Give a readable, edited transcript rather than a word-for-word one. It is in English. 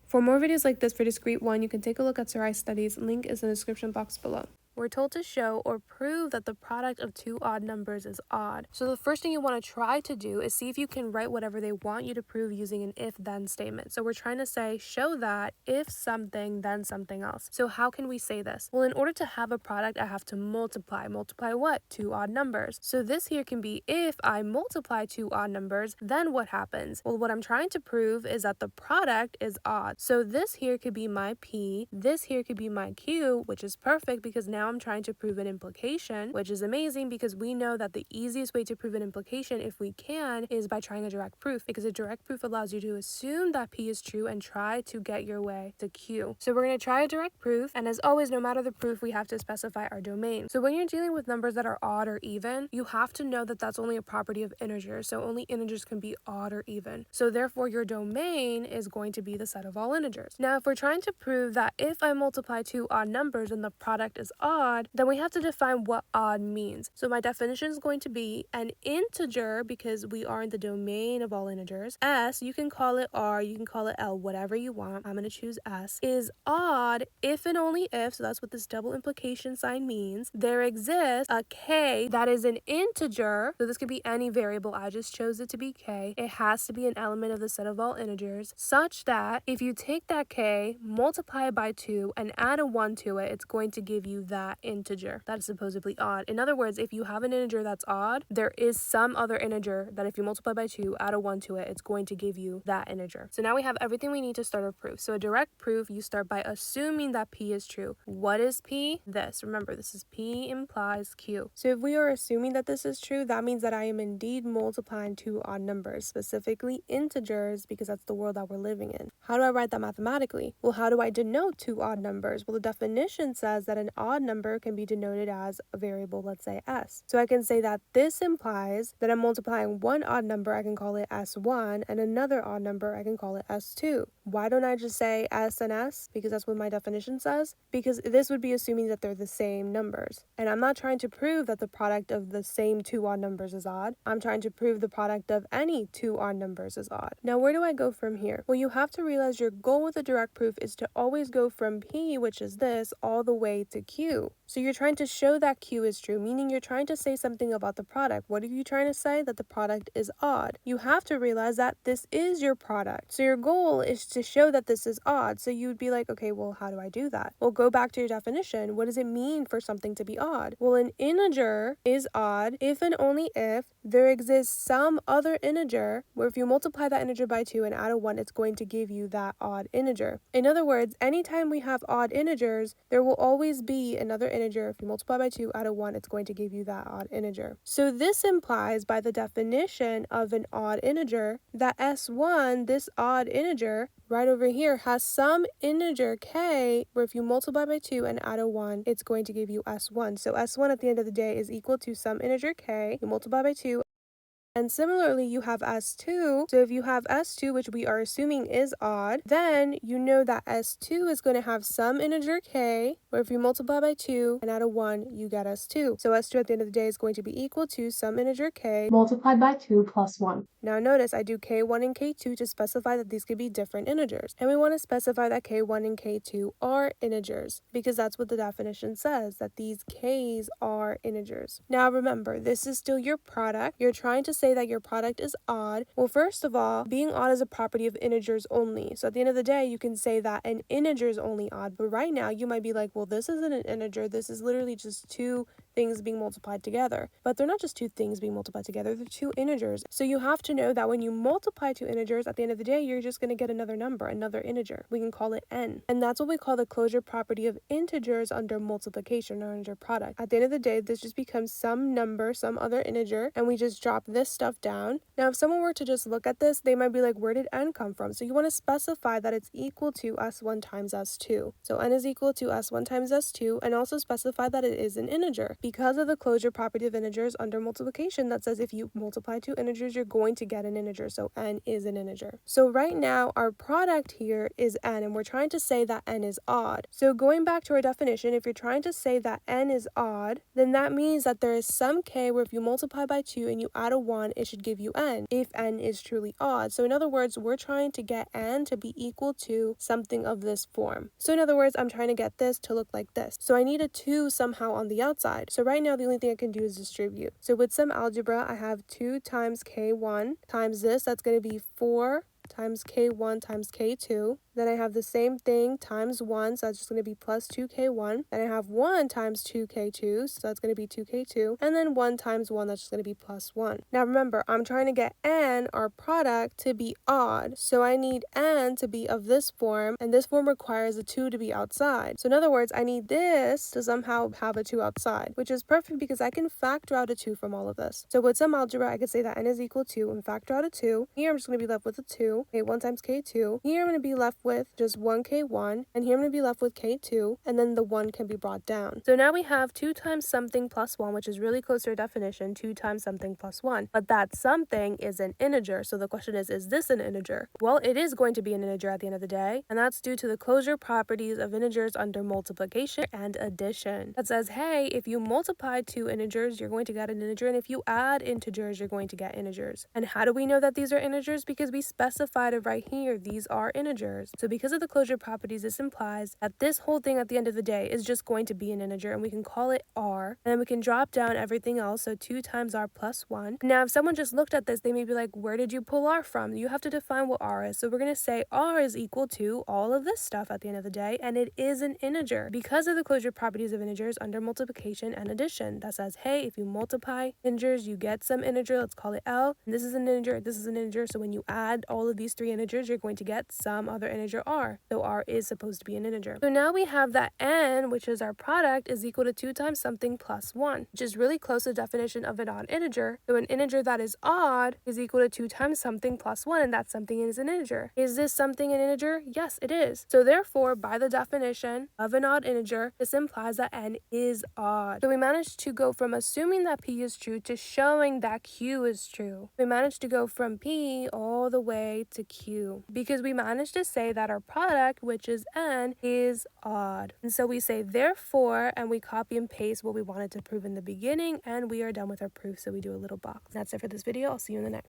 For more videos like this for Discrete 1, you can take a look at Sarai's studies. Link is in the description box below. We're told to show or prove that the product of two odd numbers is odd. So the first thing you want to try to do is see if you can write whatever they want you to prove using an if-then statement. So we're trying to say, show that if something, then something else. So how can we say this? Well, in order to have a product, I have to multiply. Multiply what? Two odd numbers. So this here can be if I multiply two odd numbers, then what happens? Well, what I'm trying to prove is that the product is odd. So this here could be my P, this here could be my Q, which is perfect because now I'm trying to prove an implication, which is amazing because we know that the easiest way to prove an implication, if we can, is by trying a direct proof, because a direct proof allows you to assume that P is true and try to get your way to Q. So we're going to try a direct proof, and as always, no matter the proof, we have to specify our domain. So when you're dealing with numbers that are odd or even, you have to know that that's only a property of integers, so only integers can be odd or even. So therefore, your domain is going to be the set of all integers. Now, if we're trying to prove that if I multiply two odd numbers and the product is odd, then we have to define what odd means. So my definition is going to be an integer, because we are in the domain of all integers. S, you can call it R, you can call it L, whatever you want. I'm going to choose S, is odd if and only if, so that's what this double implication sign means, there exists a K that is an integer. So this could be any variable. I just chose it to be K. It has to be an element of the set of all integers, such that if you take that K, multiply it by 2, and add a 1 to it, it's going to give you that integer that is supposedly odd. In other words, if you have an integer that's odd, there is some other integer that if you multiply by 2, add a 1 to it, it's going to give you that integer. So now we have everything we need to start a proof. So a direct proof, you start by assuming that P is true. What is P? This. Remember, this is P implies Q. So if we are assuming that this is true, that means that I am indeed multiplying two odd numbers, specifically integers, because that's the world that we're living in. How do I write that mathematically? Well, how do I denote two odd numbers? Well, the definition says that an odd number can be denoted as a variable, let's say S. So I can say that this implies that I'm multiplying one odd number, I can call it S1, and another odd number, I can call it S2. Why don't I just say S and S? Because that's what my definition says. Because this would be assuming that they're the same numbers. And I'm not trying to prove that the product of the same two odd numbers is odd. I'm trying to prove the product of any two odd numbers is odd. Now, where do I go from here? Well, you have to realize your goal with a direct proof is to always go from P, which is this, all the way to Q. So you're trying to show that Q is true, meaning you're trying to say something about the product. What are you trying to say? That the product is odd. You have to realize that this is your product. So your goal is to show that this is odd. So you would be like, okay, well, how do I do that? Well, go back to your definition. What does it mean for something to be odd? Well, an integer is odd if and only if there exists some other integer where if you multiply that integer by 2 and add a 1, it's going to give you that odd integer. In other words, anytime we have odd integers, there will always be another integer. If you multiply by 2, add a 1, it's going to give you that odd integer. So this implies, by the definition of an odd integer, that S1, this odd integer, right over here, has some integer K where if you multiply by 2 and add a 1, it's going to give you S1. So S1 at the end of the day is equal to some integer K. You multiply by 2. And similarly, you have S2. So if you have S2, which we are assuming is odd, then you know that S2 is going to have some integer K, where if you multiply by 2 and add a 1, you get S2. So S2 at the end of the day is going to be equal to some integer K multiplied by 2 plus 1. Now notice I do K1 and K2 to specify that these could be different integers. And we want to specify that K1 and K2 are integers, because that's what the definition says, that these K's are integers. Now remember, this is still your product. You're trying to say that your product is odd. Well, first of all, being odd is a property of integers only. So at the end of the day, you can say that an integer is only odd. But right now, you might be like, well, this isn't an integer. This is literally just two things being multiplied together. But they're not just two things being multiplied together. They're two integers. So you have to know that when you multiply two integers, at the end of the day, you're just going to get another number, another integer. We can call it n. And that's what we call the closure property of integers under multiplication or under product. At the end of the day, this just becomes some number, some other integer, and we just drop this stuff down. Now, if someone were to just look at this, they might be like, where did n come from? So you want to specify that it's equal to S1 times S2. So n is equal to S1 times S2, and also specify that it is an integer, because of the closure property of integers under multiplication that says if you multiply two integers, you're going to get an integer. So n is an integer. So right now our product here is n, and we're trying to say that n is odd. So going back to our definition, if you're trying to say that n is odd, then that means that there is some k where if you multiply by 2 and you add a 1, it should give you n, if n is truly odd. So in other words, we're trying to get n to be equal to something of this form. So in other words, I'm trying to get this to look like this. So I need a 2 somehow on the outside. So right now, the only thing I can do is distribute. So with some algebra, I have 2 times k1 times this. That's going to be 4 times k1 times k2. Then I have the same thing times 1, so that's just going to be plus 2k1. Then I have 1 times 2k2, so that's going to be 2k2. And then 1 times 1, that's just going to be plus 1. Now remember, I'm trying to get n, our product, to be odd. So I need n to be of this form, and this form requires a 2 to be outside. So in other words, I need this to somehow have a 2 outside, which is perfect because I can factor out a 2 from all of this. So with some algebra, I could say that n is equal to, and factor out a 2. Here I'm just going to be left with a 2. k1 times k2. Here I'm going to be left with just 1k1, and here I'm going to be left with k2, and then the 1 can be brought down. So now we have 2 times something plus 1, which is really close to our definition, 2 times something plus 1. But that something is an integer, so the question is this an integer? Well, it is going to be an integer at the end of the day, and that's due to the closure properties of integers under multiplication and addition. That says, hey, if you multiply two integers, you're going to get an integer, and if you add integers, you're going to get integers. And how do we know that these are integers? Because we specified it right here. These are integers. So because of the closure properties, this implies that this whole thing at the end of the day is just going to be an integer, and we can call it r, and then we can drop down everything else, so 2 times r plus 1. Now, if someone just looked at this, they may be like, where did you pull r from? You have to define what r is. So we're going to say r is equal to all of this stuff at the end of the day, and it is an integer because of the closure properties of integers under multiplication and addition. That says, hey, if you multiply integers, you get some integer, let's call it L, and this is an integer, this is an integer, so when you add all of these three integers, you're going to get some other integer r, so r is supposed to be an integer. So now we have that n, which is our product, is equal to 2 times something plus 1, which is really close to the definition of an odd integer. So an integer that is odd is equal to 2 times something plus 1, and that something is an integer. Is this something an integer? Yes, it is. So therefore, by the definition of an odd integer, this implies that n is odd. So we managed to go from assuming that p is true to showing that q is true. We managed to go from p all the way to q because we managed to say that our product, which is n, is odd. And so we say therefore, and we copy and paste what we wanted to prove in the beginning, and we are done with our proof. So we do a little box. That's it for this video. I'll see you in the next.